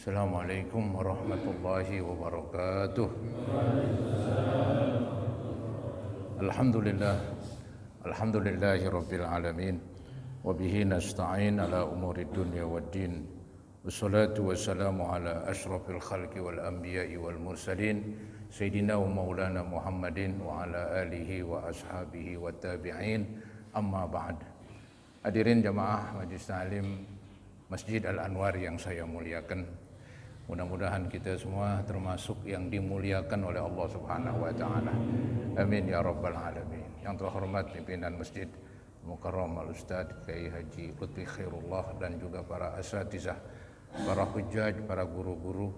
Assalamualaikum warahmatullahi wabarakatuh. Alhamdulillah, alhamdulillahi rabbil alamin. Wabihi nasta'in ala umuri dunya waddin. Wassalatu wassalamu ala ashrafil khalqi wal anbiya'i wal mursalin. Sayyidina wa maulana Muhammadin wa ala alihi wa ashabihi wa tabi'in. Amma ba'd. Hadirin jamaah Majlis Ta'lim Masjid Al-Anwar yang saya muliakan, mudah-mudahan kita semua termasuk yang dimuliakan oleh Allah Subhanahu wa taala. Amin ya rabbal alamin. Yang terhormat pimpinan Masjid Mukarram Al-Ustaz Kiai Haji Lutfi Khairullah dan juga para asatizah, para hujjaj, para guru-guru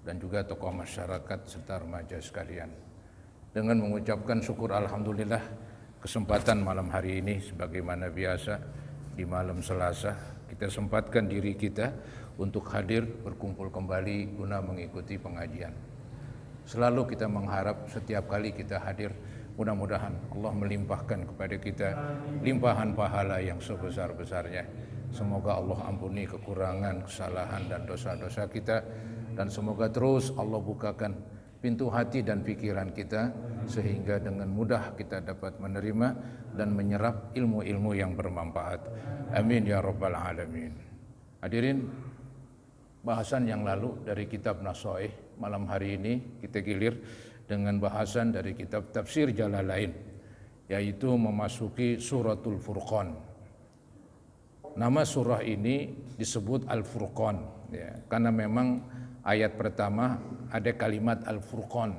dan juga tokoh masyarakat serta remaja sekalian. Dengan mengucapkan syukur alhamdulillah kesempatan malam hari ini sebagaimana biasa di malam Selasa kita sempatkan diri kita untuk hadir berkumpul kembali guna mengikuti pengajian. Selalu kita mengharap setiap kali kita hadir, mudah-mudahan Allah melimpahkan kepada kita limpahan pahala yang sebesar-besarnya. Semoga Allah ampuni kekurangan, kesalahan dan dosa-dosa kita, dan semoga terus Allah bukakan pintu hati dan pikiran kita sehingga dengan mudah kita dapat menerima dan menyerap ilmu-ilmu yang bermanfaat. Amin ya rabbal alamin. Hadirin, bahasan yang lalu dari kitab Nasoih, malam hari ini kita gilir dengan bahasan dari kitab Tafsir Jalalain, yaitu memasuki suratul Furqan. Nama surah ini disebut Al-Furqan ya, karena memang ayat pertama ada kalimat Al-Furqan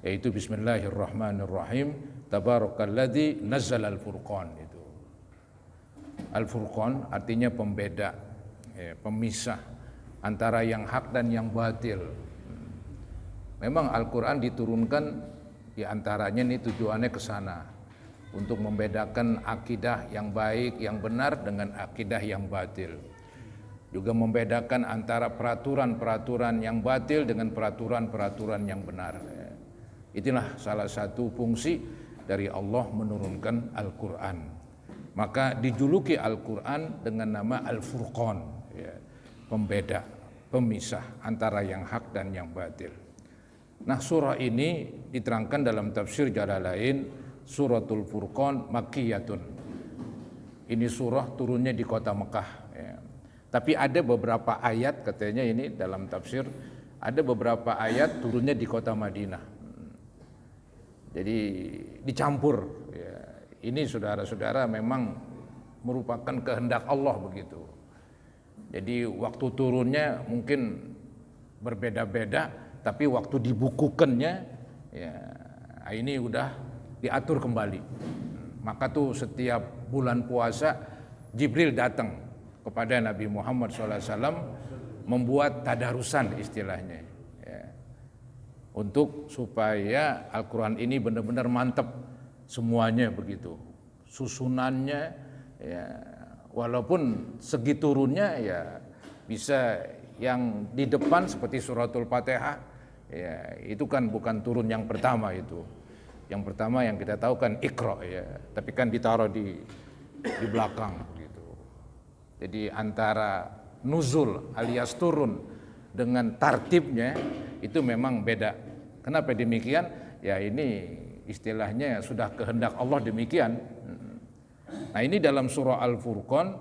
yaitu Bismillahirrahmanirrahim, Tabarakalladzi nazzala Al-Furqan. Itu Al-Furqan artinya pembeda, ya, pemisah antara yang hak dan yang batil. Memang Al-Quran diturunkan diantaranya ini tujuannya ke sana, untuk membedakan akidah yang baik, yang benar dengan akidah yang batil. Juga membedakan antara peraturan-peraturan yang batil dengan peraturan-peraturan yang benar. Itulah salah satu fungsi dari Allah menurunkan Al-Quran. Maka dijuluki Al-Quran dengan nama Al-Furqan, ya, pembeda, pemisah antara yang hak dan yang batil. Nah, surah ini diterangkan dalam tafsir Jalalain, suratul Furqan Makkiyatun. Ini surah turunnya di kota Mekah. Ya. Tapi ada beberapa ayat, katanya ini dalam tafsir, ada beberapa ayat turunnya di kota Madinah. Jadi dicampur. Ya. Ini saudara-saudara memang merupakan kehendak Allah begitu. Jadi waktu turunnya mungkin berbeda-beda, tapi waktu dibukukannya ya ini udah diatur kembali. Maka tuh setiap bulan puasa Jibril datang kepada Nabi Muhammad SAW membuat tadarusan istilahnya ya, untuk supaya Al-Quran ini benar-benar mantap semuanya begitu, susunannya ya, walaupun segi turunnya ya bisa yang di depan seperti suratul Fatihah ya, itu kan bukan turun yang pertama itu. Yang pertama yang kita tahu kan Iqra ya, tapi kan ditaruh di belakang gitu. Jadi antara nuzul alias turun dengan tartibnya itu memang beda. Kenapa demikian? Ya ini istilahnya sudah kehendak Allah demikian. Nah, ini dalam surah Al-Furqan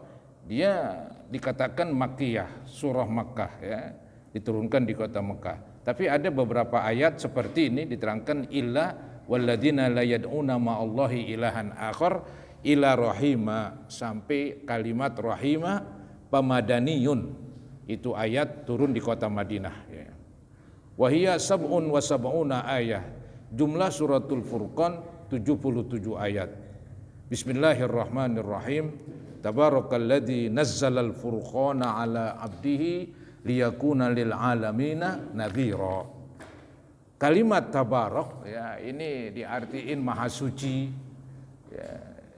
dia dikatakan Makkiyah, surah Makkah ya, diturunkan di kota Mekah. Tapi ada beberapa ayat seperti ini diterangkan illa walladzina la yad'una ma'allahi ilahan akhar ila rahima, sampai kalimat rahima pamadaniyun. Itu ayat turun di kota Madinah ya. Wa hiya sab'un wa sab'una ayah. Jumlah suratul Furqan 77 ayat. Bismillahirrahmanirrahim. Tabarakalladzi nazzalal furqana ala abdihi liyakuna lil alamina nadhira. Kalimat tabarak ya ini diartiin maha suci. Ya,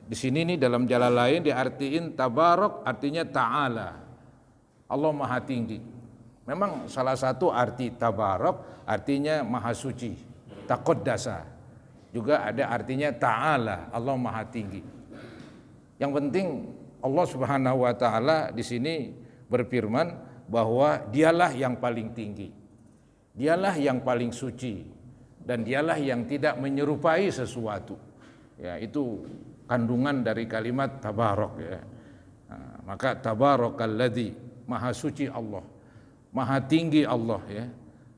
di sini nih dalam Jalalain diartiin tabarak artinya ta'ala. Allah maha tinggi. Memang salah satu arti tabarak artinya maha suci, taqaddasa. Juga ada artinya ta'ala, Allah maha tinggi. Yang penting Allah Subhanahu wa taala di sini berfirman bahwa dialah yang paling tinggi, dialah yang paling suci, dan dialah yang tidak menyerupai sesuatu. Ya, itu kandungan dari kalimat tabarok ya. Nah, maka tabarakalladzi, maha suci Allah, maha tinggi Allah ya.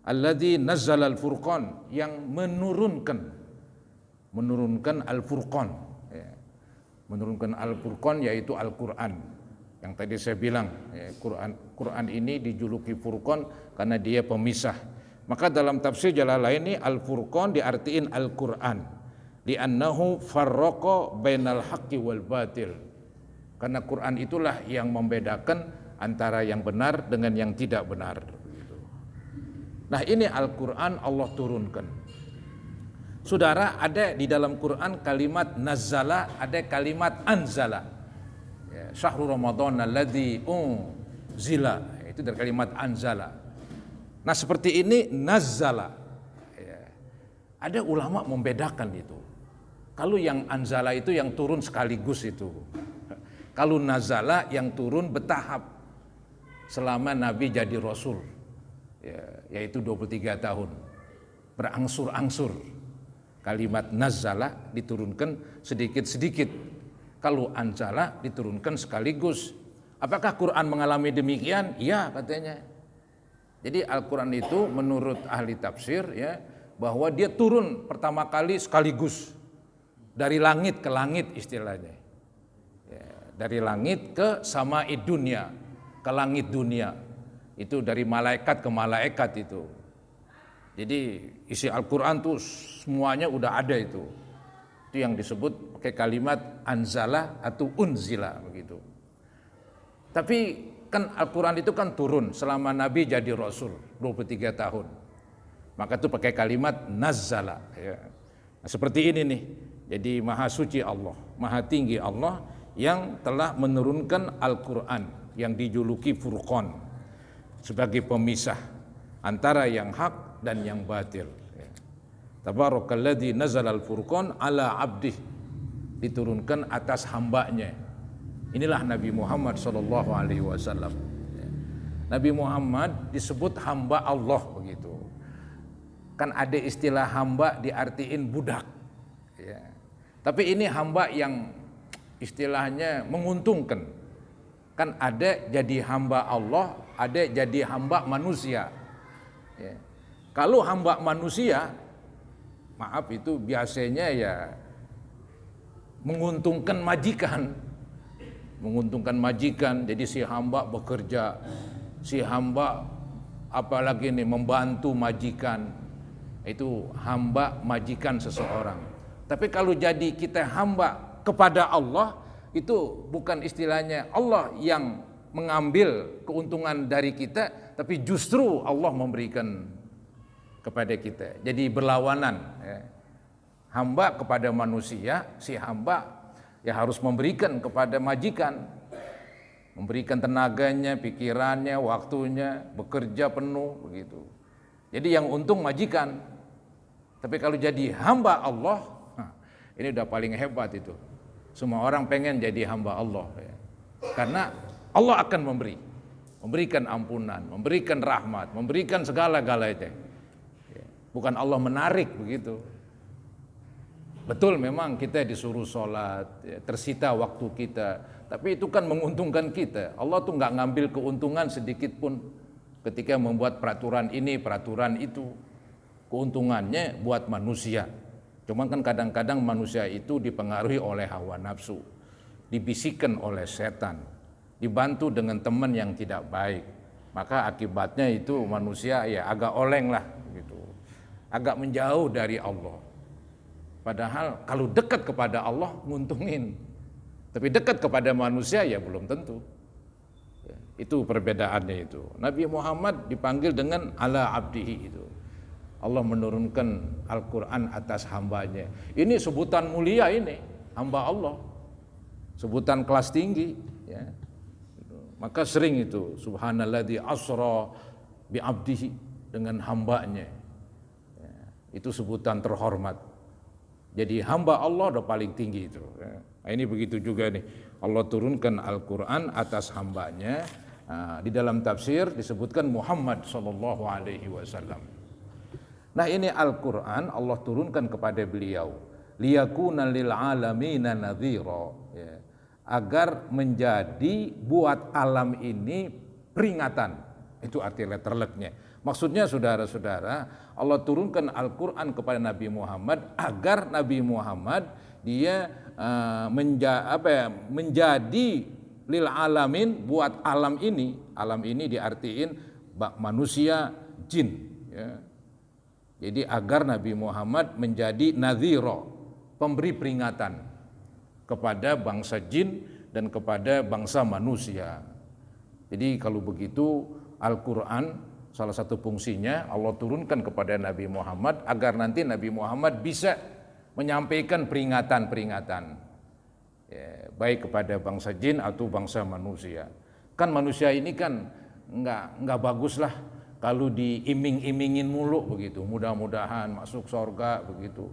Alladzi nazzalal furqan, yang menurunkan al-furqan ya. Menurunkan al-furqan yaitu Al-Qur'an. Yang tadi saya bilang ya, Quran ini dijuluki furqan karena dia pemisah. Maka dalam tafsir Jalalain ini al-furqan diartiin Al-Qur'an, li'annahu farraqa bainal haqqi wal batil. Karena Quran itulah yang membedakan antara yang benar dengan yang tidak benar. Nah, ini Al-Quran Allah turunkan. Saudara, ada di dalam Quran kalimat nazzala, ada kalimat anzala. Ya, syahrul Ramadan alladzi unzila, itu dari kalimat anzala. Nah, seperti ini nazzala. Ya, ada ulama membedakan itu. Kalau yang anzala itu yang turun sekaligus itu. Kalau nazala yang turun bertahap selama Nabi jadi Rasul, ya, yaitu 23 tahun, berangsur-angsur. Kalimat nazala diturunkan sedikit-sedikit. Kalau anzala diturunkan sekaligus. Apakah Quran mengalami demikian? Ya, katanya. Jadi Al-Quran itu menurut ahli tafsir ya, bahwa dia turun pertama kali sekaligus. Dari langit ke langit istilahnya. Ya, dari langit ke sama'id dunia, ke langit dunia. Itu dari malaikat ke malaikat itu. Jadi isi Al-Quran tuh semuanya udah ada itu. Itu yang disebut pakai kalimat anzala atau unzila begitu. Tapi kan Al-Quran itu kan turun selama Nabi jadi Rasul 23 tahun. Maka itu pakai kalimat nazzala ya. Nah, seperti ini nih. Jadi maha suci Allah, maha tinggi Allah yang telah menurunkan Al-Quran yang dijuluki Furqan sebagai pemisah antara yang hak dan yang batil. Tabarakalladzi nazalal furqan ala abdih, diturunkan atas hambanya. Inilah Nabi Muhammad sallallahu alaihi wasallam. Nabi Muhammad disebut hamba Allah begitu. Kan ada istilah hamba diartiin budak. Ya. Tapi ini hamba yang istilahnya menguntungkan. Kan ada jadi hamba Allah, ada jadi hamba manusia. Ya. Kalau hamba manusia, maaf itu biasanya ya menguntungkan majikan. Menguntungkan majikan, jadi si hamba bekerja, si hamba apalagi nih membantu majikan, itu hamba majikan seseorang. Tapi kalau jadi kita hamba kepada Allah, itu bukan istilahnya Allah yang mengambil keuntungan dari kita, tapi justru Allah memberikan kepada kita. Jadi berlawanan ya. Hamba kepada manusia, si hamba ya harus memberikan kepada majikan, memberikan tenaganya, pikirannya, waktunya, bekerja penuh begitu. Jadi yang untung majikan. Tapi kalau jadi hamba Allah, ini udah paling hebat itu. Semua orang pengen jadi hamba Allah ya. Karena Allah akan memberikan ampunan, memberikan rahmat, memberikan segala-galanya. Bukan Allah menarik begitu. Betul memang kita disuruh sholat, ya, tersita waktu kita. Tapi itu kan menguntungkan kita. Allah tuh nggak ngambil keuntungan sedikit pun ketika membuat peraturan ini, peraturan itu. Keuntungannya buat manusia. Cuman kan kadang-kadang manusia itu dipengaruhi oleh hawa nafsu, dibisikkan oleh setan, dibantu dengan teman yang tidak baik. Maka akibatnya itu manusia ya agak oleng lah gitu. Agak menjauh dari Allah. Padahal kalau dekat kepada Allah nguntungin. Tapi dekat kepada manusia ya belum tentu. Ya, itu perbedaannya itu. Nabi Muhammad dipanggil dengan ala abdihi itu. Allah menurunkan Al-Quran atas hambanya. Ini sebutan mulia ini, hamba Allah. Sebutan kelas tinggi. Ya. Maka sering itu, subhanalladzi asra bi abdihi, dengan hambanya. Ya. Itu sebutan terhormat. Jadi hamba Allah udah paling tinggi itu. Nah, ini begitu juga nih. Allah turunkan Al-Quran atas hambanya Di dalam tafsir disebutkan Muhammad sallallahu alaihi wasallam. Nah, ini Al-Qur'an Allah turunkan kepada beliau liyakuna lil alamina nadhira, ya, agar menjadi buat alam ini peringatan. Itu arti letterleknya. Maksudnya saudara-saudara, Allah turunkan Al-Qur'an kepada Nabi Muhammad agar Nabi Muhammad dia menjadi lil alamin, buat alam ini diartiin manusia, jin, ya. Jadi agar Nabi Muhammad menjadi nadhira, pemberi peringatan kepada bangsa jin dan kepada bangsa manusia. Jadi kalau begitu Al-Qur'an salah satu fungsinya Allah turunkan kepada Nabi Muhammad agar nanti Nabi Muhammad bisa menyampaikan peringatan-peringatan, ya, baik kepada bangsa jin atau bangsa manusia. Kan manusia ini kan nggak bagus lah kalau diiming-imingin mulu begitu, mudah-mudahan masuk surga begitu,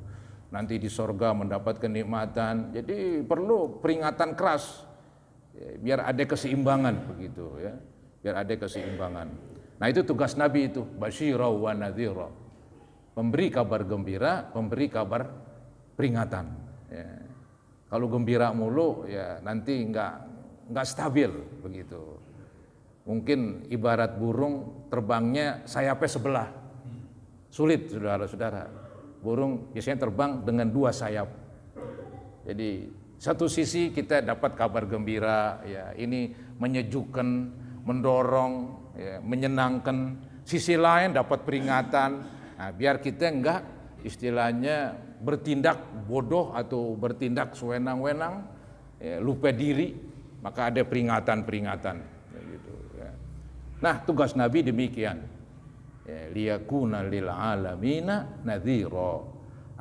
nanti di surga mendapat kenikmatan. Jadi perlu peringatan keras, ya, biar ada keseimbangan begitu, ya, biar ada keseimbangan. Nah, itu tugas Nabi itu, basyira wa nadhira, memberi kabar gembira, memberi kabar peringatan, ya. Kalau gembira mulu ya nanti nggak stabil begitu. Mungkin ibarat burung terbangnya sayapnya sebelah. Sulit saudara-saudara. Burung biasanya terbang dengan dua sayap. Jadi satu sisi kita dapat kabar gembira, ya, ini menyejukkan, mendorong, ya, menyenangkan. Sisi lain dapat peringatan. Nah, biar kita enggak istilahnya bertindak bodoh atau bertindak sewenang-wenang, ya, lupa diri, maka ada peringatan-peringatan, ya, gitu, ya. Nah, tugas Nabi demikian, ya, liyakuna lil alamina nadhira,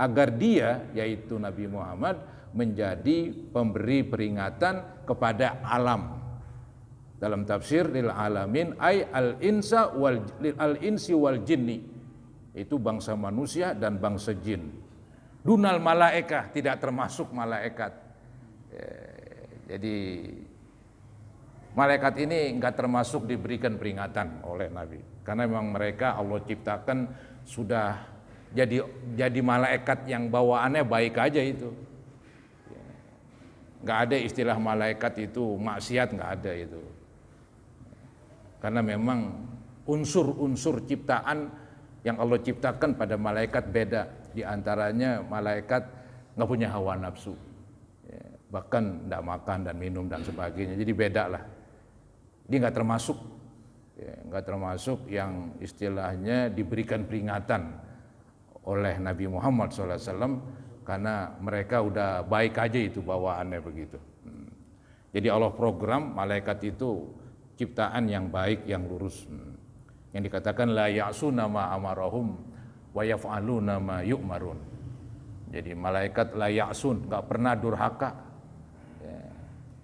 agar dia, yaitu Nabi Muhammad, menjadi pemberi peringatan kepada alam. Dalam tafsir lil alamin ay al insi wal jinni, itu bangsa manusia dan bangsa jin. Dunal malaikah, tidak termasuk malaikat. Jadi malaikat ini enggak termasuk diberikan peringatan oleh Nabi, karena memang mereka Allah ciptakan sudah jadi malaikat yang bawaannya baik aja itu. Enggak ada istilah malaikat itu maksiat, enggak ada itu. Karena memang unsur-unsur ciptaan yang Allah ciptakan pada malaikat beda. Di antaranya malaikat nggak punya hawa nafsu, ya, bahkan nggak makan dan minum dan sebagainya. Jadi beda lah. Dia nggak termasuk, ya, nggak termasuk yang istilahnya diberikan peringatan oleh Nabi Muhammad SAW, karena mereka udah baik aja itu bawaannya begitu. Jadi Allah program malaikat itu ciptaan yang baik, yang lurus. Yang dikatakan la ya'suna ma amarahum wa yaf'aluna ma yu'marun. Jadi malaikat la ya'sun, enggak pernah durhaka, ya,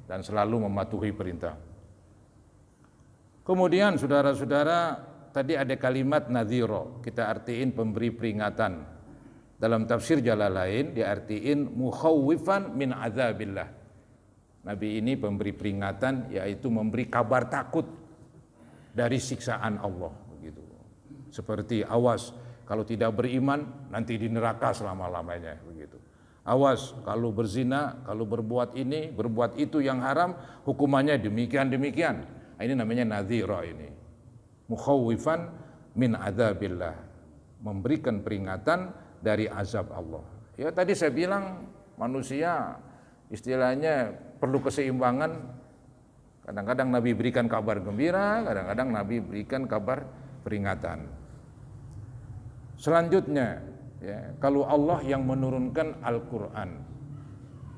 dan selalu mematuhi perintah. Kemudian saudara-saudara, tadi ada kalimat nadhira, kita artiin pemberi peringatan. Dalam tafsir Jalalain diartiin mukhawwifan min azabillah. Nabi ini pemberi peringatan, yaitu memberi kabar takut dari siksaan Allah begitu. Seperti awas kalau tidak beriman nanti di neraka selama-lamanya begitu. Awas kalau berzina, kalau berbuat ini, berbuat itu yang haram, hukumannya demikian-demikian. Ini namanya nadhira ini. Mukhawwifan min adzabillah, memberikan peringatan dari azab Allah. Ya tadi saya bilang manusia istilahnya perlu keseimbangan. Kadang-kadang Nabi berikan kabar gembira, kadang-kadang Nabi berikan kabar peringatan. Selanjutnya, ya, kalau Allah yang menurunkan Al-Quran,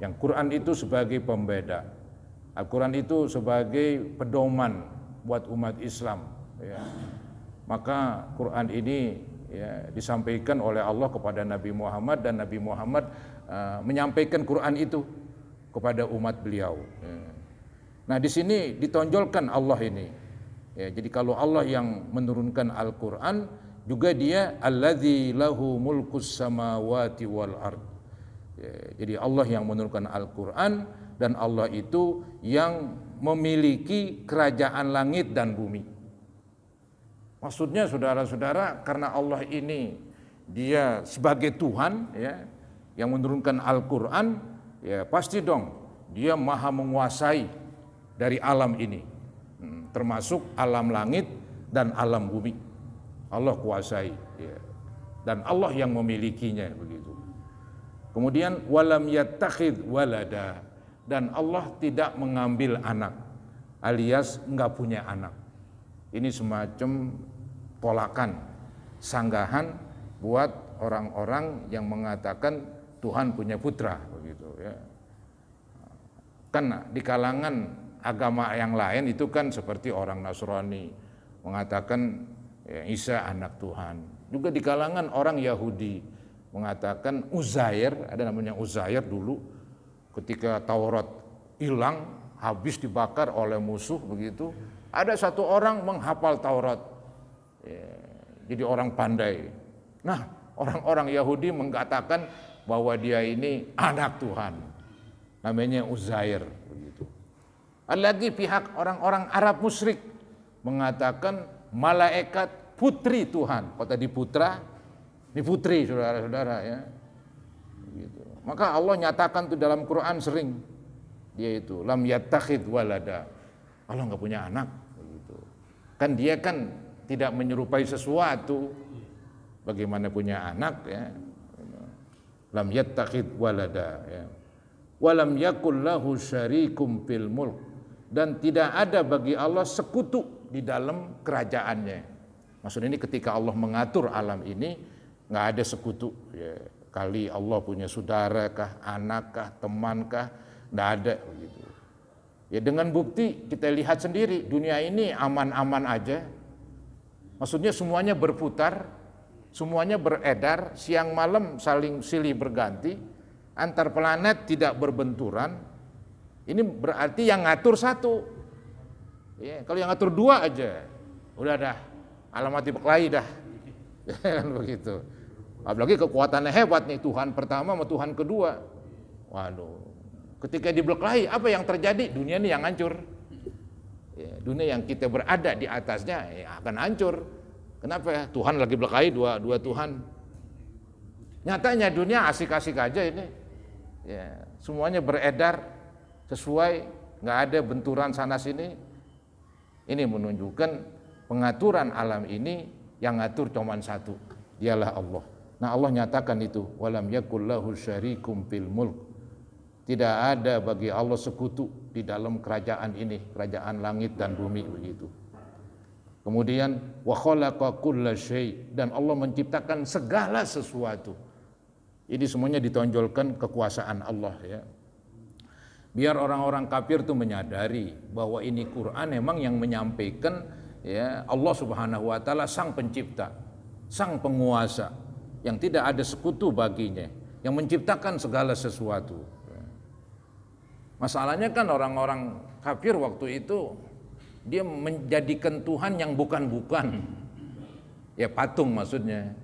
yang Quran itu sebagai pembeda, Al-Quran itu sebagai pedoman buat umat Islam, ya, maka Quran ini, ya, disampaikan oleh Allah kepada Nabi Muhammad, dan Nabi Muhammad menyampaikan Quran itu kepada umat beliau, ya. Nah, di sini ditonjolkan Allah ini, ya, jadi kalau Allah yang menurunkan Al-Quran, juga dia alladzi lahu mulkus samawati wal ard, ya, jadi Allah yang menurunkan Al-Quran, dan Allah itu yang memiliki kerajaan langit dan bumi. Maksudnya saudara-saudara, karena Allah ini dia sebagai Tuhan ya, yang menurunkan Al-Quran, ya pasti dong dia maha menguasai dari alam ini, termasuk alam langit dan alam bumi. Allah kuasai ya. Dan Allah yang memilikinya begitu. Kemudian walam yattakhidh walada, dan Allah tidak mengambil anak, alias enggak punya anak. Ini semacam tolakan, sanggahan buat orang-orang yang mengatakan Tuhan punya putra begitu ya. Kan di kalangan agama yang lain itu kan seperti orang Nasrani mengatakan ya, Isa anak Tuhan. Juga di kalangan orang Yahudi mengatakan Uzair, ada namanya Uzair dulu ketika Taurat hilang, habis dibakar oleh musuh begitu. Ada satu orang menghafal Taurat, ya, jadi orang pandai. Nah, orang-orang Yahudi mengatakan bahwa dia ini anak Tuhan, namanya Uzair. Begitu. Ada lagi pihak orang-orang Arab musyrik mengatakan malaikat putri Tuhan. Kalau tadi putra, ini putri, saudara-saudara ya. Begitu. Maka Allah nyatakan itu dalam Quran sering, dia itu lam yattakhidh walada. Allah nggak punya anak. Begitu. Kan dia kan tidak menyerupai sesuatu. Bagaimana punya anak ya? Lam yattakhidh walada ya. Walam yakul lahu syarikum fil mulk, dan tidak ada bagi Allah sekutu di dalam kerajaannya. Maksudnya ini ketika Allah mengatur alam ini nggak ada sekutu ya. Kali Allah punya saudara kah, anak kah, teman kah, nggak ada begitu. Ya dengan bukti kita lihat sendiri dunia ini aman-aman aja. Maksudnya semuanya berputar, semuanya beredar, siang malam saling silih berganti, antar planet tidak berbenturan. Ini berarti yang ngatur satu. Ya, kalau yang ngatur dua aja, udah dah alamat berkelahi dah. Kan begitu. Apalagi kekuatannya hebat nih, Tuhan pertama sama Tuhan kedua. Waduh. Ketika diberkelahi, apa yang terjadi? Dunia ini yang hancur. Ya, dunia yang kita berada di atasnya ya akan hancur. Kenapa ya? Tuhan lagi berkelahi dua Tuhan. Nyatanya dunia asik-asik aja ini. Ya, semuanya beredar sesuai, nggak ada benturan sana sini. Ini menunjukkan pengaturan alam ini yang ngatur cuma satu, dialah Allah. Nah Allah nyatakan itu, walam yakul lahu syarikum fil mulk. Tidak ada bagi Allah sekutu di dalam kerajaan ini, kerajaan langit dan bumi begitu. Kemudian wa khalaqa kulla syai', dan Allah menciptakan segala sesuatu. Ini semuanya ditonjolkan kekuasaan Allah ya. Biar orang-orang kafir itu menyadari bahwa ini Quran memang yang menyampaikan ya Allah Subhanahu wa taala sang pencipta, sang penguasa yang tidak ada sekutu baginya, yang menciptakan segala sesuatu. Masalahnya kan orang-orang kafir waktu itu dia menjadikan Tuhan yang bukan-bukan. Ya patung maksudnya.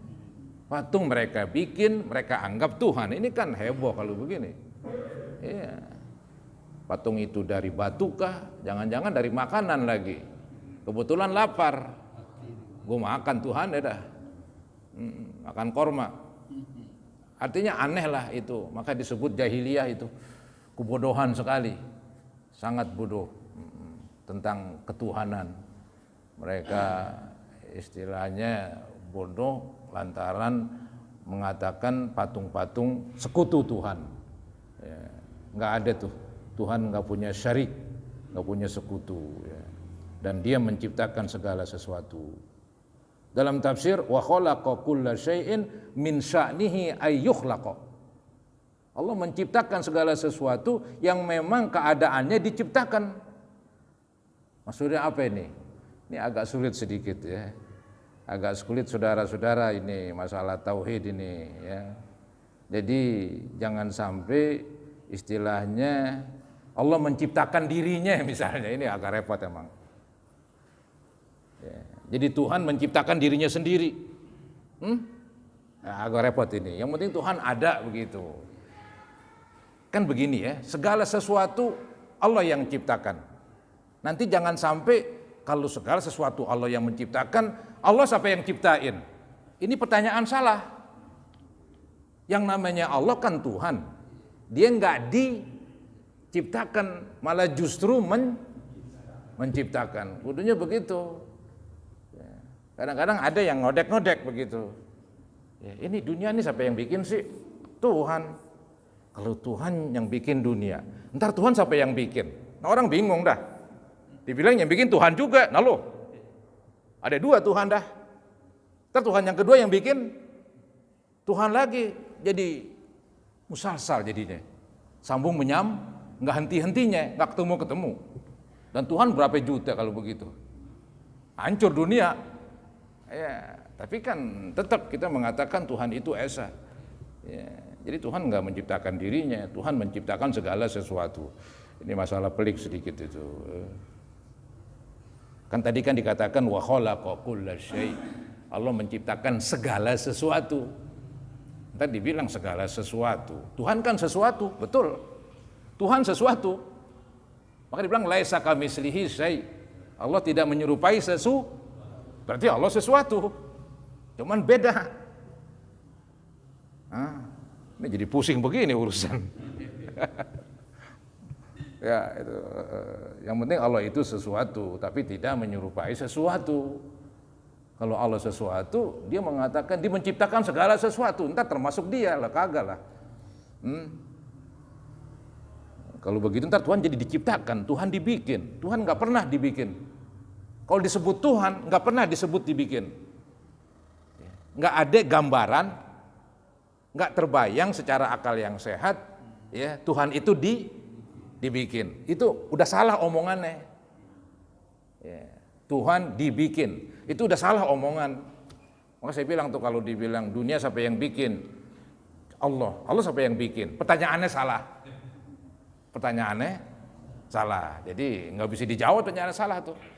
Patung mereka bikin, mereka anggap Tuhan. Ini kan heboh kalau begini. Iya. Patung itu dari batu kah? Jangan-jangan dari makanan lagi. Kebetulan lapar. Gue makan Tuhan ya dah. Makan korma. Artinya aneh lah itu. Maka disebut jahiliyah itu. Kebodohan sekali, sangat bodoh tentang ketuhanan. Mereka istilahnya bodoh lantaran mengatakan patung-patung sekutu Tuhan. Ya, nggak ada tuh, Tuhan nggak punya syarik, nggak punya sekutu. Ya. Dan Dia menciptakan segala sesuatu. Dalam tafsir wa khalaqa kulla syai'in min sya'nihi ay yukhlaqa. Allah menciptakan segala sesuatu yang memang keadaannya diciptakan. Maksudnya apa ini? Ini agak sulit sedikit ya. Agak sulit saudara-saudara ini masalah tauhid ini ya. Jadi jangan sampai istilahnya Allah menciptakan dirinya misalnya, ini agak repot emang. Ya. Jadi Tuhan menciptakan dirinya sendiri. Nah, agak repot ini. Yang penting Tuhan ada begitu. Kan begini ya, segala sesuatu Allah yang ciptakan. Nanti jangan sampai kalau segala sesuatu Allah yang menciptakan, Allah siapa yang ciptain? Ini pertanyaan salah. Yang namanya Allah kan Tuhan. Dia nggak diciptakan, malah justru menciptakan. Kudunya begitu. Kadang-kadang ada yang ngodek-ngodek begitu. Ya, ini dunia ini siapa yang bikin sih? Tuhan. Kalau Tuhan yang bikin dunia, ntar Tuhan siapa yang bikin? Nah, orang bingung dah. Dibilang yang bikin Tuhan juga. Nah loh, ada dua Tuhan dah. Ntar Tuhan yang kedua yang bikin Tuhan lagi. Jadi musalsal jadinya. Sambung menyam, nggak henti-hentinya, nggak ketemu-ketemu. Dan Tuhan berapa juta kalau begitu? Hancur dunia. Ya, tapi kan tetap kita mengatakan Tuhan itu esa. Ya, jadi Tuhan nggak menciptakan dirinya, Tuhan menciptakan segala sesuatu. Ini masalah pelik sedikit itu. Kan tadi kan dikatakan wa khalaqa kulla syai'. Allah menciptakan segala sesuatu. Tadi dibilang segala sesuatu. Tuhan kan sesuatu, betul. Tuhan sesuatu. Maka dibilang laisa kamitslihi syai'. Allah tidak menyerupai sesuatu. Berarti Allah sesuatu. Cuman beda. Ini jadi pusing begini urusan. Ya, itu. Yang penting Allah itu sesuatu, tapi tidak menyerupai sesuatu. Kalau Allah sesuatu, dia mengatakan dia menciptakan segala sesuatu, entah termasuk dia lah, kagak lah. Kalau begitu ntar Tuhan jadi diciptakan, Tuhan dibikin, Tuhan nggak pernah dibikin. Kalau disebut Tuhan nggak pernah disebut dibikin, nggak ada gambaran, nggak terbayang secara akal yang sehat, ya Tuhan itu dibikin. Itu udah salah omongannya. Ya, Tuhan dibikin, itu udah salah omongan. Maka saya bilang tuh kalau dibilang dunia siapa yang bikin? Allah siapa yang bikin? Pertanyaannya salah. Pertanyaannya salah. Jadi nggak bisa dijawab pertanyaan salah tuh.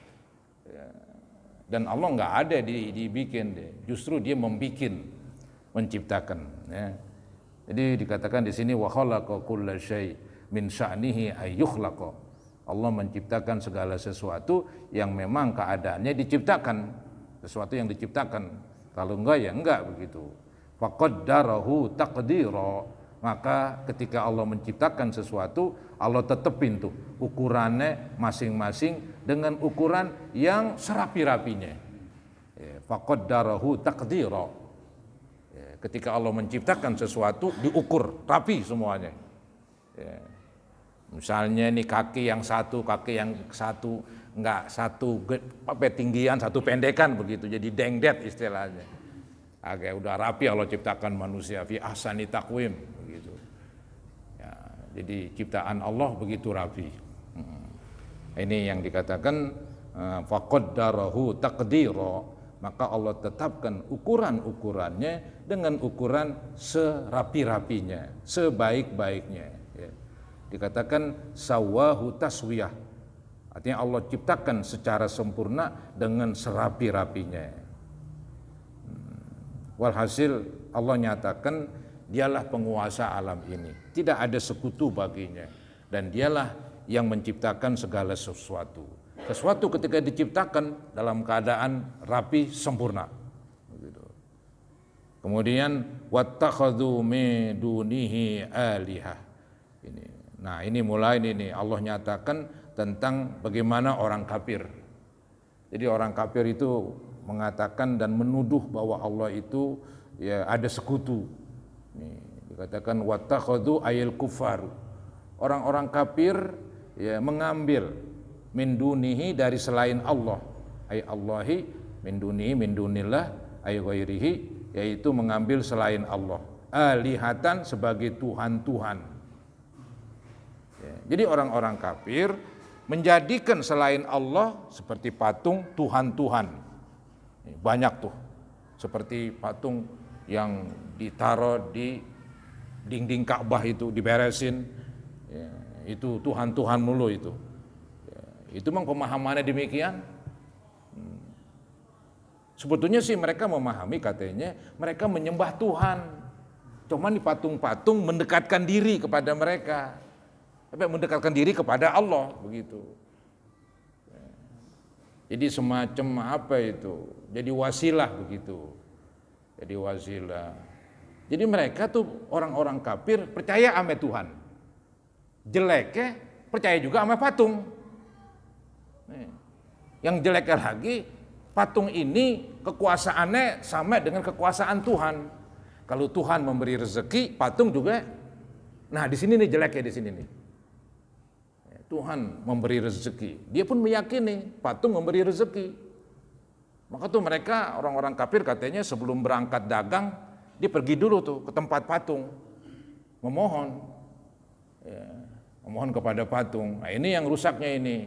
Dan Allah nggak ada dibikin, justru dia membikin, menciptakan. Ya. Jadi dikatakan di sini wa khalaqa kulla syai' min sya'nihi ayyukhlaqa. Allah menciptakan segala sesuatu yang memang keadaannya diciptakan, sesuatu yang diciptakan. Kalau enggak ya enggak begitu. Faqaddarahu taqdira. Maka ketika Allah menciptakan sesuatu, Allah tetepin tuh ukurannya masing-masing dengan ukuran yang serapi-rapinya. Faqaddarahu taqdira. Ketika Allah menciptakan sesuatu diukur rapi semuanya. Misalnya ini kaki yang satu enggak satu tinggian, satu pendekan begitu, jadi dengdet istilahnya. Agak udah rapi Allah ciptakan manusia fi ahsani taqwim begitu. Ya, jadi ciptaan Allah begitu rapi. Ini yang dikatakan faqaddarahu taqdira, maka Allah tetapkan ukuran-ukurannya dengan ukuran serapi-rapinya, sebaik-baiknya. Ya. Dikatakan sawahu taswiyah, artinya Allah ciptakan secara sempurna dengan serapi-rapinya. Walhasil Allah nyatakan dialah penguasa alam ini, tidak ada sekutu baginya, dan dialah yang menciptakan segala sesuatu. Sesuatu ketika diciptakan dalam keadaan rapi sempurna. Kemudian wattakhadhu min dunihi alihah. Nah ini mulai ini Allah nyatakan tentang bagaimana orang kafir. Jadi orang kafir itu mengatakan dan menuduh bahwa Allah itu ya ada sekutu. Nih, dikatakan wattakhadhu ayil kufar. Orang-orang kafir ya mengambil min dunihi dari selain Allah. Ay Allahi min dunihi min dunillah ay ghairihi, yaitu mengambil selain Allah. Alihatan sebagai Tuhan-Tuhan. Ya, jadi orang-orang kafir menjadikan selain Allah seperti patung Tuhan-Tuhan. Banyak tuh, seperti patung yang ditaruh di dinding Ka'bah itu diberesin, ya, itu Tuhan-Tuhan mulu itu. Ya, itu memang pemahamannya demikian. Sebetulnya sih mereka memahami katanya mereka menyembah Tuhan, cuman di patung-patung mendekatkan diri kepada mereka, tapi mendekatkan diri kepada Allah begitu. Jadi semacam apa itu? Jadi wasilah begitu. Jadi wasilah. Jadi mereka tuh orang-orang kafir percaya sama Tuhan. Jeleknya percaya juga sama patung. Yang jeleknya lagi, patung ini kekuasaannya sama dengan kekuasaan Tuhan. Kalau Tuhan memberi rezeki, patung juga. Nah di sini nih jeleknya di sini nih. Tuhan memberi rezeki. Dia pun meyakini patung memberi rezeki. Maka tuh mereka orang-orang kafir katanya sebelum berangkat dagang, dia pergi dulu tuh ke tempat patung, memohon, memohon kepada patung. Nah ini yang rusaknya ini.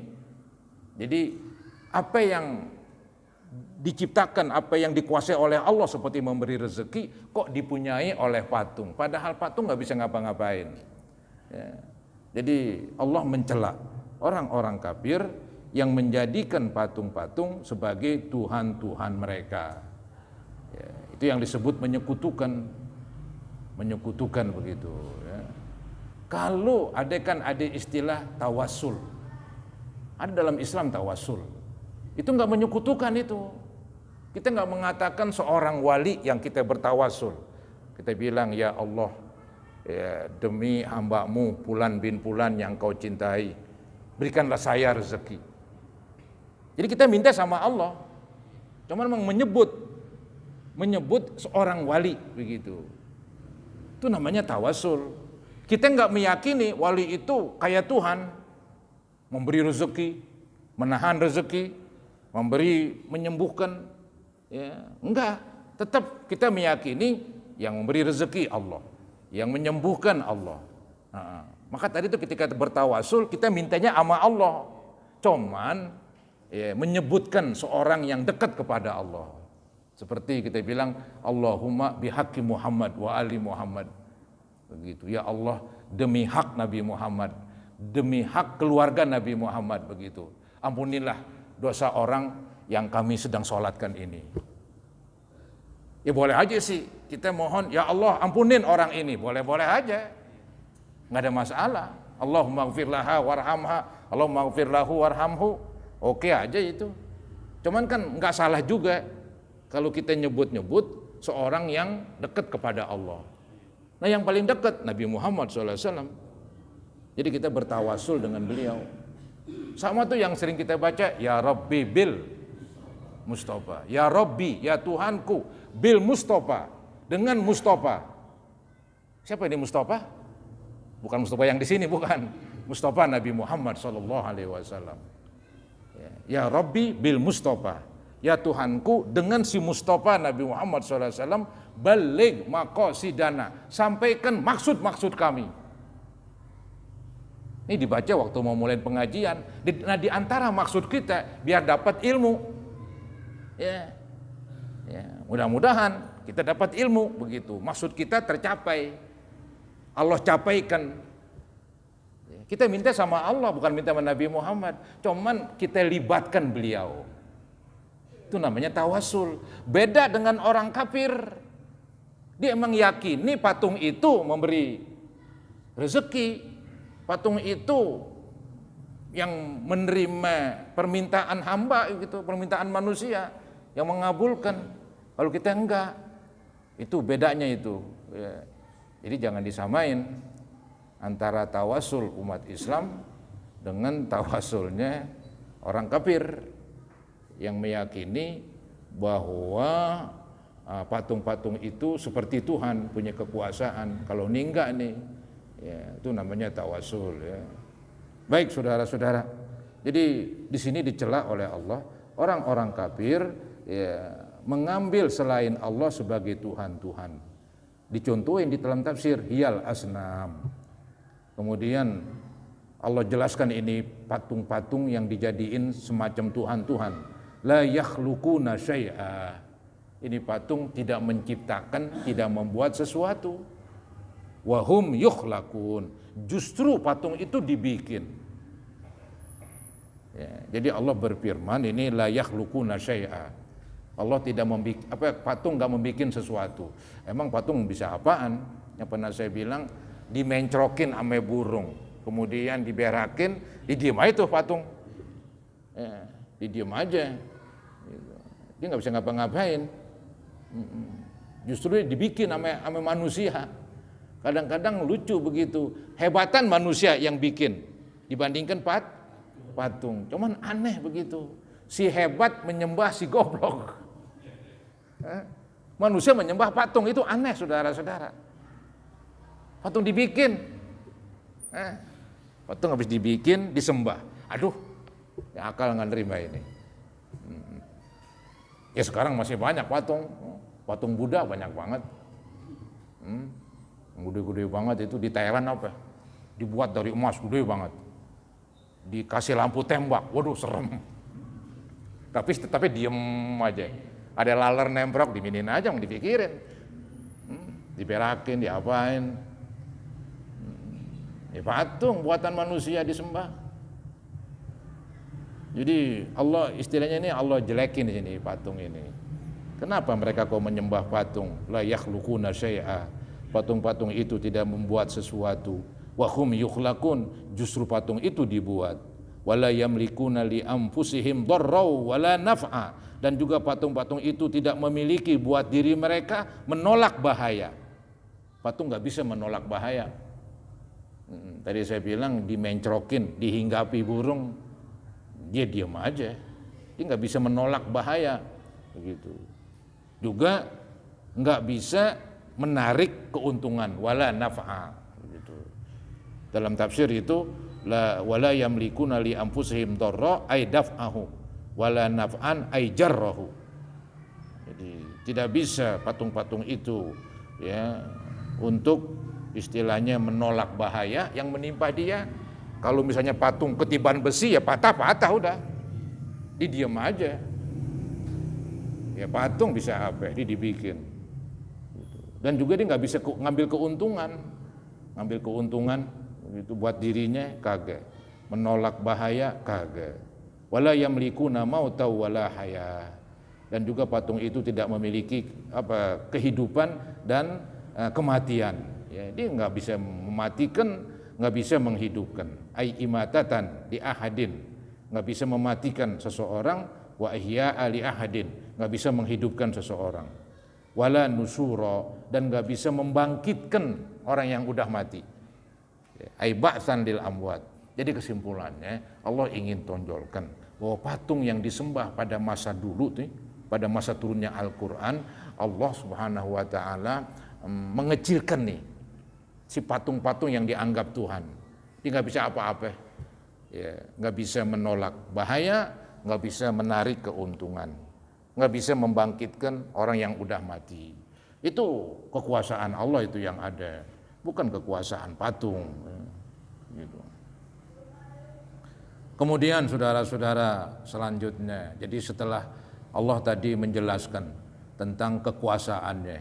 Jadi apa yang diciptakan, apa yang dikuasai oleh Allah seperti memberi rezeki, kok dipunyai oleh patung. Padahal patung nggak bisa ngapa-ngapain. Ya. Jadi Allah mencela orang-orang kafir yang menjadikan patung-patung sebagai Tuhan-Tuhan mereka. Ya, itu yang disebut menyekutukan begitu. Ya. Kalau ada istilah tawassul, ada dalam Islam tawassul, itu nggak menyekutukan itu. Kita nggak mengatakan seorang wali yang kita bertawassul. Kita bilang ya Allah, ya, demi hamba-Mu Fulan bin Fulan yang Kau cintai, berikanlah saya rezeki. Jadi kita minta sama Allah, cuma memang menyebut seorang wali begitu. Itu namanya tawassul. Kita nggak meyakini wali itu kayak Tuhan, memberi rezeki, menahan rezeki, menyembuhkan. Ya, enggak. Tetap kita meyakini yang memberi rezeki Allah, yang menyembuhkan Allah. Maka tadi itu ketika bertawasul kita mintanya sama Allah, cuman menyebutkan seorang yang dekat kepada Allah. Seperti kita bilang Allahumma bihaqqi Muhammad wa ali Muhammad. Begitu. Ya Allah, demi hak Nabi Muhammad, demi hak keluarga Nabi Muhammad begitu. Ampunilah dosa orang yang kami sedang sholatkan ini. Ya boleh aja sih kita mohon, ya Allah ampunin orang ini, boleh-boleh aja, nggak ada masalah. Allahumma gfir laha warhamha, Allahumma gfir lahu warhamhu, oke aja itu. Cuman kan nggak salah juga kalau kita nyebut-nyebut seorang yang dekat kepada Allah. Nah yang paling dekat Nabi Muhammad SAW. Jadi kita bertawasul dengan beliau. Sama tuh yang sering kita baca, ya Rabbi bil Mustafa, ya Rabbi, ya Tuhanku, bil Mustafa, dengan Mustafa. Siapa ini Mustafa? Bukan Mustafa yang di sini, bukan. Mustafa Nabi Muhammad SAW. Ya Rabbi bil Mustafa, ya Tuhanku dengan si Mustafa Nabi Muhammad SAW, baligh maqasidana, sampaikan maksud-maksud kami. Ini dibaca waktu mau mulai pengajian. Nah di antara maksud kita biar dapat ilmu. Ya, mudah-mudahan kita dapat ilmu begitu. Maksud kita tercapai, Allah capaikan. Kita minta sama Allah, bukan minta sama Nabi Muhammad. Cuman kita libatkan beliau. Itu namanya tawasul. Beda dengan orang kafir. Dia emang yakini patung itu memberi rezeki. Patung itu yang menerima permintaan hamba gitu, permintaan manusia, yang mengabulkan. Kalau kita enggak, itu bedanya itu. Ya. Jadi jangan disamain antara tawasul umat Islam dengan tawasulnya orang kafir yang meyakini bahwa patung-patung itu seperti Tuhan, punya kekuasaan. Kalau ini enggak nih, ya, itu namanya tawasul. Ya. Baik saudara-saudara, jadi di sini dicela oleh Allah orang-orang kafir ya, mengambil selain Allah sebagai Tuhan-Tuhan. Dicontohin di dalam tafsir hiyal asnam. Kemudian Allah jelaskan ini patung-patung yang dijadiin semacam Tuhan-Tuhan. La yakhluquna syai'a. Ini patung tidak menciptakan, tidak membuat sesuatu. Wahum yukhlaqun. Justru patung itu dibikin. Ya, jadi Allah berfirman ini la yakhluquna syai'a. Allah tidak patung enggak membikin sesuatu. Emang patung bisa apaan? Yang pernah saya bilang dimencrokin ame burung, kemudian diberakin, didiem aja tuh patung. Ya, Diam aja. Gitu. Dia nggak bisa ngapa-ngapain. Justru dibikin sama manusia. Kadang-kadang lucu begitu. Hebatan manusia yang bikin dibandingkan patung. Cuman aneh begitu. Si hebat menyembah si goblok. Manusia menyembah patung itu aneh, saudara-saudara. Patung dibikin. Patung habis dibikin, disembah. Aduh, ya akal nggak nerima ini. Ya sekarang masih banyak patung. Patung Buddha banyak banget. Gede-gede banget itu di Thailand apa? Dibuat dari emas, gede banget. Dikasih lampu tembak, waduh serem. Tapi diem aja. Ada laler nemprok, diminin aja, mau dipikirin. Diberakin, diapain. Ya patung buatan manusia disembah. Jadi Allah istilahnya ini Allah jelekin di sini patung ini. Kenapa mereka kok menyembah patung? La yakhluquna syai'a. Patung-patung itu tidak membuat sesuatu. Wa hum yukhlaqun, justru patung itu dibuat. Wala yamlikuna li anfusihim dharraw wala naf'a, dan juga patung-patung itu tidak memiliki buat diri mereka menolak bahaya. Patung nggak bisa menolak bahaya. Tadi saya bilang dimencrokin, dihinggapi burung, dia diam aja. Dia nggak bisa menolak bahaya, begitu. Juga nggak bisa menarik keuntungan, wala naf'a, begitu. Dalam tafsir itu wala yamlikuna li anfusihim dharra ay daf'ahu wala naf'an ay jarrahu. Jadi tidak bisa patung-patung itu ya untuk istilahnya menolak bahaya yang menimpa dia. Kalau misalnya patung ketiban besi ya patah-patah udah. Diam aja. Ya patung bisa apa? Dia dibikin. Dan juga dia nggak bisa ngambil keuntungan itu buat dirinya kagak, menolak bahaya kagak. Wala yamlikuna mauta wala haya, dan juga patung itu tidak memiliki kehidupan dan kematian. Ya, dia nggak bisa mematikan, nggak bisa menghidupkan. Ai imatatan di ahadin, nggak bisa mematikan seseorang. Wa ihya'a li ahadin, nggak bisa menghidupkan seseorang. Wala nusura, dan nggak bisa membangkitkan orang yang udah mati. Ai ba'tsan lil amwat. Jadi kesimpulannya Allah ingin tonjolkan bahwa patung yang disembah pada masa dulu tuh, pada masa turunnya Al-Qur'an, Allah Subhanahu wa taala mengecilkan nih si patung-patung yang dianggap Tuhan. Dia nggak bisa apa-apa. Ya, nggak bisa menolak bahaya, nggak bisa menarik keuntungan, nggak bisa membangkitkan orang yang udah mati. Itu kekuasaan Allah itu yang ada, bukan kekuasaan patung. Gitu. Kemudian saudara-saudara selanjutnya, jadi setelah Allah tadi menjelaskan tentang kekuasaannya,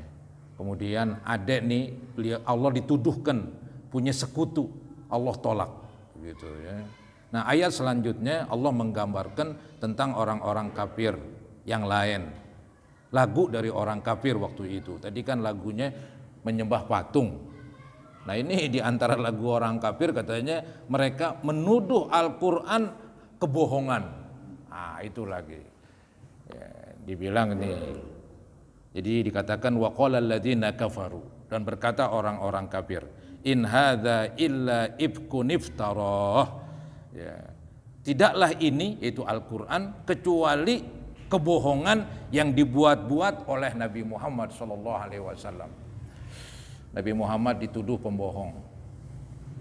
kemudian ada nih Allah dituduhkan punya sekutu, Allah tolak, gitu ya. Nah ayat selanjutnya Allah menggambarkan tentang orang-orang kafir yang lain. Lagu dari orang kafir waktu itu. Tadi kan lagunya menyembah patung. Nah ini di antara lagu orang kafir katanya mereka menuduh Al-Quran kebohongan. Ah itu lagi. Ya, dibilang ini. Jadi dikatakan wa qala alladziina kafaru, dan berkata orang-orang kafir, in hadza illa ifkun iftarah. Ya. Tidaklah ini yaitu Al-Quran kecuali kebohongan yang dibuat-buat oleh Nabi Muhammad SAW. Nabi Muhammad dituduh pembohong.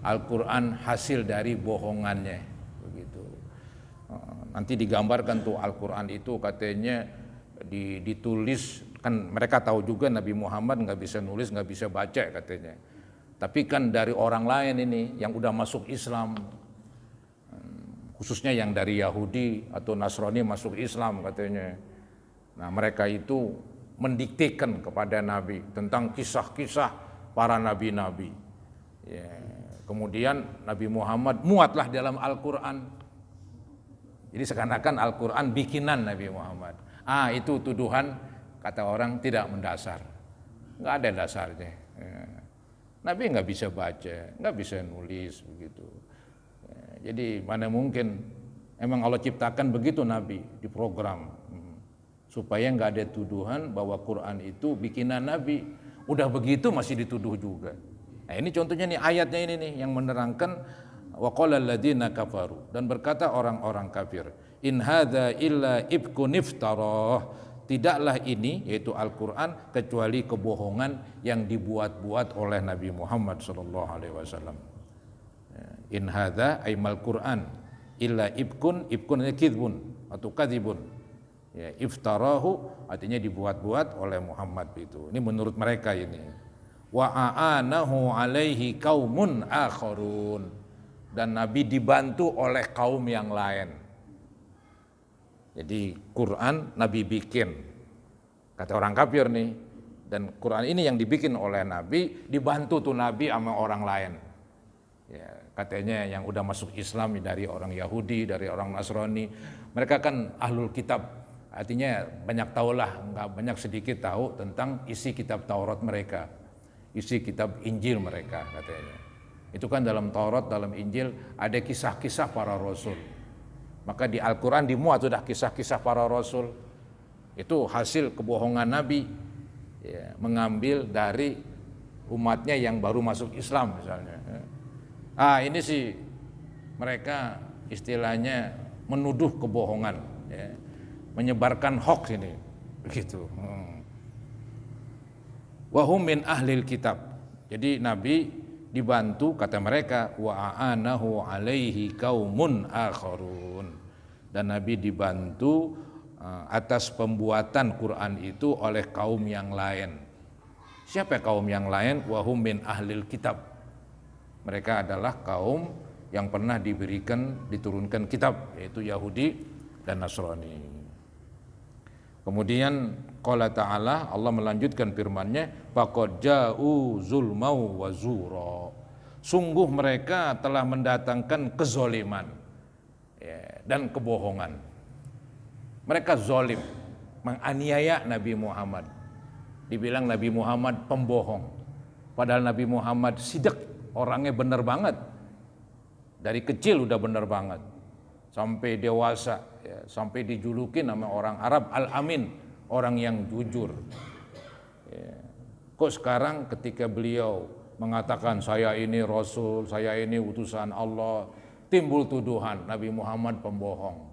Al-Quran hasil dari bohongannya, begitu. Nanti digambarkan tuh Al-Quran itu katanya ditulis, kan mereka tahu juga Nabi Muhammad nggak bisa nulis, nggak bisa baca katanya. Tapi kan dari orang lain ini yang udah masuk Islam, khususnya yang dari Yahudi atau Nasrani masuk Islam katanya. Nah mereka itu mendiktekan kepada Nabi tentang kisah-kisah para nabi-nabi. Ya. Kemudian Nabi Muhammad muatlah dalam Al-Quran. Jadi seakan-akan Al-Quran bikinan Nabi Muhammad. Itu tuduhan kata orang tidak mendasar. Nggak ada dasarnya. Ya. Nabi nggak bisa baca, nggak bisa nulis begitu. Ya. Jadi mana mungkin Emang Allah ciptakan begitu Nabi, diprogram. Supaya nggak ada tuduhan bahwa Quran itu bikinan Nabi. Udah begitu masih dituduh juga. Nah ini contohnya nih ayatnya ini nih yang menerangkan wa qala alladziina kafaru, dan berkata orang-orang kafir, in hadza illa ibkun iftarah, tidaklah ini yaitu Al-Qur'an kecuali kebohongan yang dibuat-buat oleh Nabi Muhammad sallallahu alaihi wasallam. In hadza aimal Qur'an illa ibkun kadzibun atau kadzibun. Ya, iftarahu artinya dibuat-buat oleh Muhammad itu. Ini menurut mereka ini. Wa aanahu alaihi qaumun akharun, dan Nabi dibantu oleh kaum yang lain. Jadi Quran Nabi bikin, kata orang kafir nih, dan Quran ini yang dibikin oleh Nabi, dibantu tuh Nabi sama orang lain. Ya, katanya yang udah masuk Islam dari orang Yahudi, dari orang Nasrani, mereka kan ahlul kitab. Artinya banyak tahulah, nggak banyak sedikit tahu tentang isi kitab Taurat mereka, isi kitab Injil mereka katanya. Itu kan dalam Taurat, dalam Injil ada kisah-kisah para rasul. Maka di Al-Quran dimuat sudah kisah-kisah para rasul. Itu hasil kebohongan Nabi, ya, mengambil dari umatnya yang baru masuk Islam misalnya. Ini sih mereka istilahnya menuduh kebohongan, ya, menyebarkan hoax ini, begitu. Wahum min ahlil kitab. Jadi Nabi dibantu, kata mereka, wa aanahu alaihi qaumun akharun, dan Nabi dibantu atas pembuatan Quran itu oleh kaum yang lain. Siapa kaum yang lain? Wahum min ahlil kitab. Mereka adalah kaum yang pernah diturunkan kitab, yaitu Yahudi dan Nasrani. Kemudian qala ta'ala, Allah melanjutkan firman-Nya, faqad ja'u zulmau wa zura. Sungguh mereka telah mendatangkan kezoliman, ya, dan kebohongan. Mereka zolim, menganiaya Nabi Muhammad. Dibilang Nabi Muhammad pembohong. Padahal Nabi Muhammad sidak, orangnya benar banget. Dari kecil udah benar banget. Sampai dewasa, ya, sampai dijulukin nama orang Arab Al-Amin, orang yang jujur. Ya. Kok sekarang ketika beliau mengatakan saya ini Rasul, saya ini utusan Allah, timbul tuduhan Nabi Muhammad pembohong.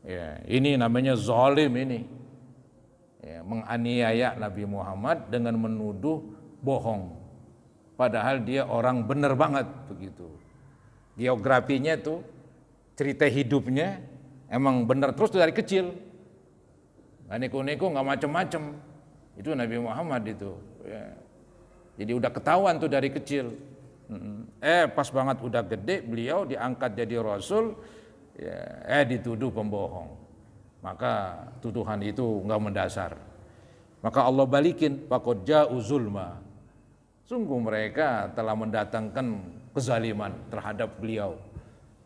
Ya, ini namanya zalim ini. Ya, menganiaya Nabi Muhammad dengan menuduh bohong. Padahal dia orang benar banget begitu. Geografinya tuh, cerita hidupnya emang benar terus dari kecil. Gak neko-neko, gak macem-macem. Itu Nabi Muhammad itu. Ya. Jadi udah ketahuan tuh dari kecil. Pas banget udah gede, beliau diangkat jadi Rasul, ya, dituduh pembohong. Maka tuduhan itu gak mendasar. Maka Allah balikin, faqad ja'u zulma. Sungguh mereka telah mendatangkan kezaliman terhadap beliau,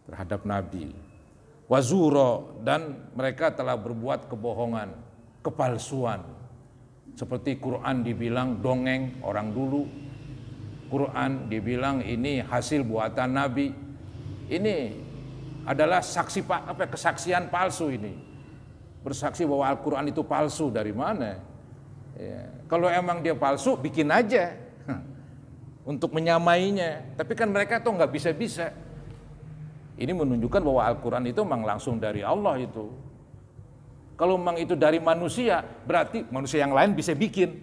terhadap Nabi. Wazuro, dan mereka telah berbuat kebohongan, kepalsuan. Seperti Quran dibilang dongeng orang dulu, Quran dibilang ini hasil buatan Nabi. Ini adalah kesaksian palsu ini. Bersaksi bahwa Al-Quran itu palsu, dari mana? Ya, kalau emang dia palsu, bikin aja untuk menyamainya. Tapi kan mereka tuh nggak bisa-bisa. Ini menunjukkan bahwa Al-Quran itu memang langsung dari Allah itu. Kalau memang itu dari manusia, berarti manusia yang lain bisa bikin.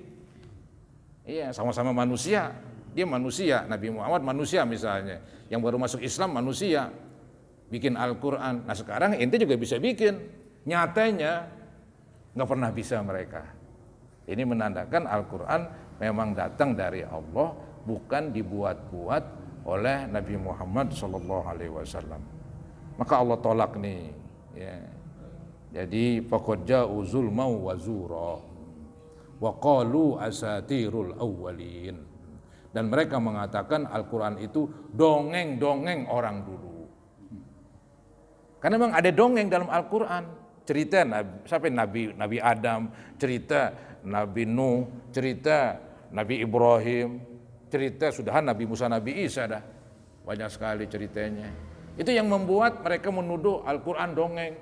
Iya, sama-sama manusia. Dia manusia, Nabi Muhammad manusia misalnya. Yang baru masuk Islam manusia. Bikin Al-Quran. Nah sekarang ente juga bisa bikin. Nyatanya nggak pernah bisa mereka. Ini menandakan Al-Quran memang datang dari Allah, bukan dibuat-buat oleh Nabi Muhammad SAW. Maka Allah tolak nih, ya. Jadi faqad ja'u zulmau wa zura wa qalu asatirul awwalin, dan mereka mengatakan Al-Quran itu dongeng-dongeng orang dulu. Karena memang ada dongeng dalam Al-Quran, cerita Nabi Adam, cerita Nabi Nuh, cerita Nabi Ibrahim, cerita sudahan Nabi Musa, Nabi Isa dah. Banyak sekali ceritanya. Itu yang membuat mereka menuduh Al-Quran dongeng.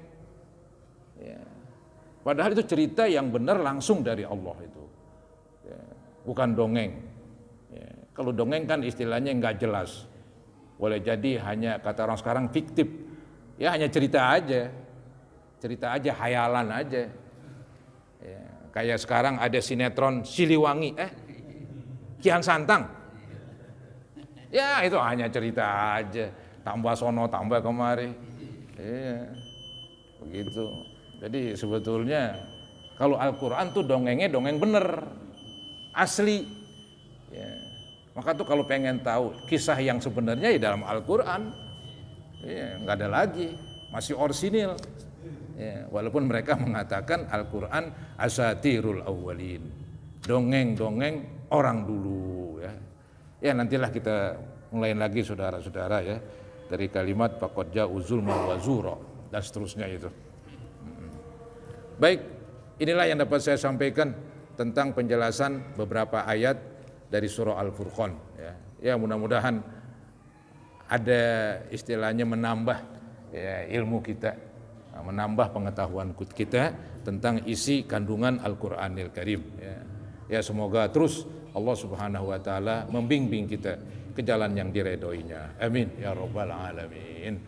Ya. Padahal itu cerita yang benar langsung dari Allah itu. Ya. Bukan dongeng. Ya. Kalau dongeng kan istilahnya nggak jelas. Boleh jadi hanya kata orang sekarang fiktif. Ya hanya cerita aja. Cerita aja, hayalan aja. Ya. Kayak sekarang ada sinetron Siliwangi. Kian Santang. Ya itu hanya cerita aja. Tambah sono, tambah kemari. Iya. Begitu. Jadi sebetulnya kalau Al-Quran tuh dongengnya dongeng bener. Asli. Ya. Maka tuh kalau pengen tahu kisah yang sebenarnya ya dalam Al-Quran. Ya, nggak ada lagi. Masih orisinil. Ya, walaupun mereka mengatakan Al-Quran asatirul awwalin. Dongeng-dongeng orang dulu. Ya. Ya nantilah kita mulai lagi saudara-saudara ya. Dari kalimat faqad ja'u zulman wa zura dan seterusnya itu. Baik, inilah yang dapat saya sampaikan tentang penjelasan beberapa ayat dari surah Al-Furqan ya. Ya mudah-mudahan ada istilahnya menambah ya, ilmu kita, menambah pengetahuan kita tentang isi kandungan Al-Qur'anil Karim ya. Ya semoga terus Allah Subhanahu wa taala membimbing kita ke jalan yang diredhoinya. Amin ya rabbal alamin.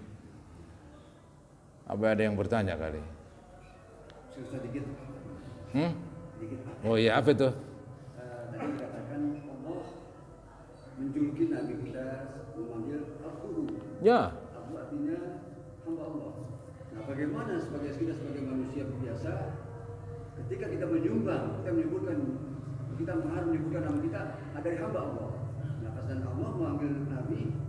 Apa ada yang bertanya kali? Sedikit. Oh iya, apa itu? Tadi dikatakan Allah menjuluki Nabi kita memanggil Abdu. Ya. Abdu artinya hamba Allah. Nah, bagaimana kita sebagai manusia biasa ketika kita menyumbang, kita menyebutkan nama kita ada hamba Allah. Nah, dan Allah memanggil Nabi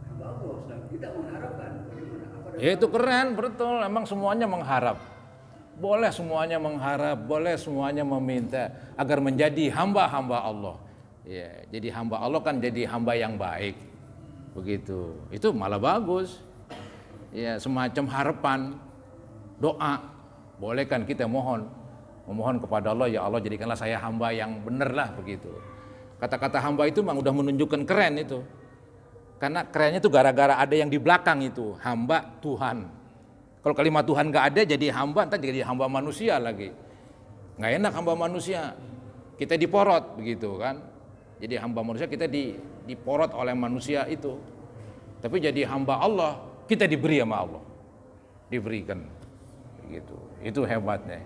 hamba Allah, sedang kita mengharapkan bagaimana? Ya itu keren, betul. Emang semuanya mengharap. Boleh semuanya mengharap, boleh semuanya meminta agar menjadi hamba-hamba Allah. Ya, jadi hamba Allah kan jadi hamba yang baik. Begitu. Itu malah bagus. Ya, semacam harapan, doa. Boleh kan kita memohon kepada Allah, ya Allah jadikanlah saya hamba yang benar lah begitu. Kata-kata hamba itu memang udah menunjukkan keren itu. Karena kerennya itu gara-gara ada yang di belakang itu, hamba Tuhan. Kalau kalimat Tuhan nggak ada jadi hamba, entar jadi hamba manusia lagi. Nggak enak hamba manusia. Kita diporot begitu kan. Jadi hamba manusia kita diporot oleh manusia itu. Tapi jadi hamba Allah, kita diberi sama Allah. Diberikan. Begitu. Itu hebatnya.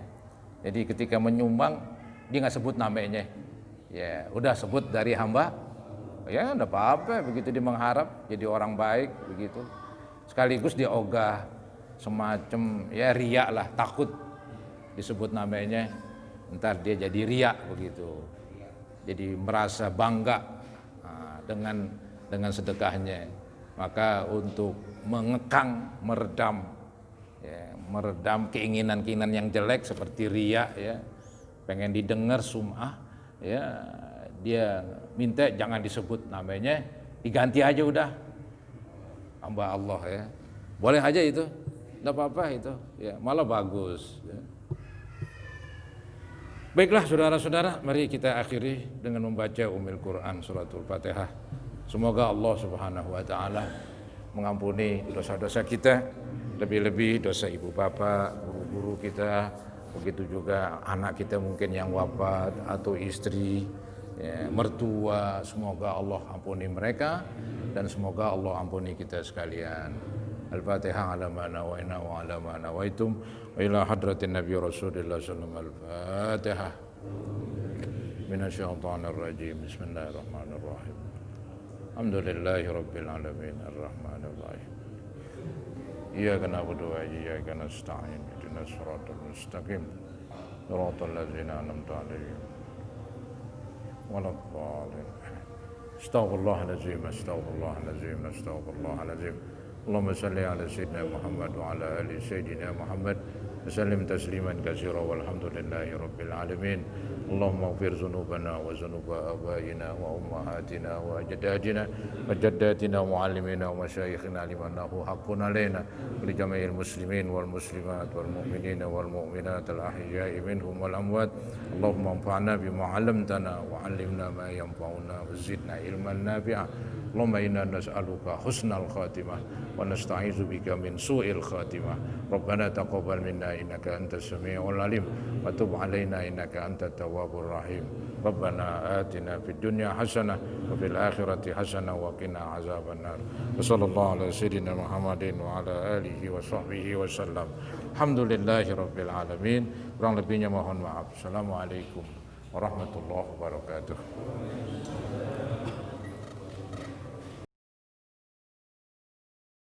Jadi ketika menyumbang dia nggak sebut namanya. Ya, udah sebut dari hamba. Ya, enggak apa-apa begitu dia mengharap jadi orang baik begitu. Sekaligus dia ogah semacam ya riak lah, takut disebut namanya, entar dia jadi riak begitu. Jadi merasa bangga dengan sedekahnya. Maka untuk mengekang, meredam keinginan-keinginan yang jelek seperti riak ya, pengen didengar sum'ah ya, dia minta jangan disebut namanya, diganti aja udah hamba Allah ya. Boleh aja itu. Tidak apa-apa itu, ya malah bagus. Ya. Baiklah saudara-saudara, mari kita akhiri dengan membaca Quran suratul Fatihah. Semoga Allah Subhanahu wa taala mengampuni dosa-dosa kita, lebih-lebih dosa ibu bapak, guru-guru kita, begitu juga anak kita mungkin yang wafat atau istri, ya, mertua. Semoga Allah ampuni mereka dan semoga Allah ampuni kita sekalian. Al-Fatihah ala ma nawaina wa ala ma nawaitum wa ila hadratin Nabi Rasulullah sallallahu alaihi wasallam. Al-Fatihah. Minasyaitonir rajim. Bismillahirrahmanirrahim. Alhamdulillahi rabbil alamin arrahmanir rahim. Iyyaka na'budu wa iyyaka nasta'in. Ihdinas siratal mustaqim. Siratal ladzina an'amta 'alaihim. Waladdallin. Astaghfirullahalazim, astaghfirullahalazim, astaghfirullahalazim. Allahumma salli ala sayyidina Muhammad wa ala ali sayyidina Muhammad wa sallim tasliman katsira walhamdulillahi rabbil alamin. اللهم اغفر ذنوبنا وذنوب آبائنا وأمهاتنا وأجدادنا وجداتنا ومعلمينا ومشايخنا لمن له حق علينا ولجميع المسلمين والمسلمات والمؤمنين والمؤمنات الأحياء منهم والأموات. اللهم انفعنا بما علمتنا وعلمنا ما ينفعنا وزدنا علما نافعا. اللهم إنا نسألك حسن الخاتمة ونستعيذ بك من سوء الخاتمة. ربنا تقبل منا إنك أنت السميع العليم وتب علينا إنك أنت التواب الرحيم. ربنا آتنا في الدنيا حسنة وفي الآخرة حسنة وقنا عذاب النار. وصلى الله على سيدنا محمد وعلى آله وصحبه وسلم. Alhamdulillahi Rabbil Alamin. Kurang lebihnya mohon maaf. Assalamualaikum warahmatullahi wabarakatuh.